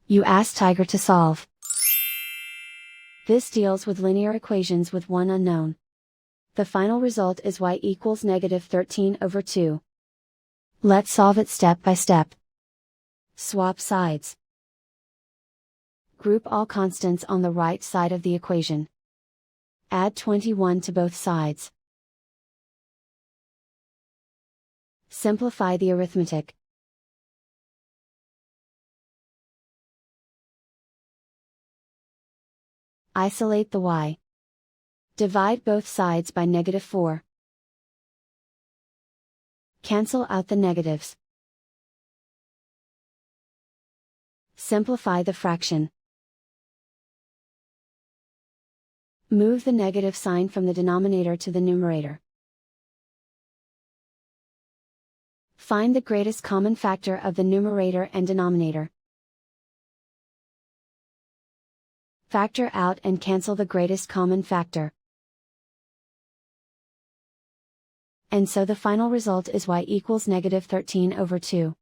You ask Tiger to solve. This deals with linear equations with one unknown. The final result is y equals -13/2. Let's solve it step by step. Swap sides. Group all constants on the right side of the equation. Add 21 to both sides. Simplify the arithmetic. Isolate the y. Divide both sides by -4. Cancel out the negatives. Simplify the fraction. Move the negative sign from the denominator to the numerator. Find the greatest common factor of the numerator and denominator. Factor out and cancel the greatest common factor. And so the final result is y equals -13/2.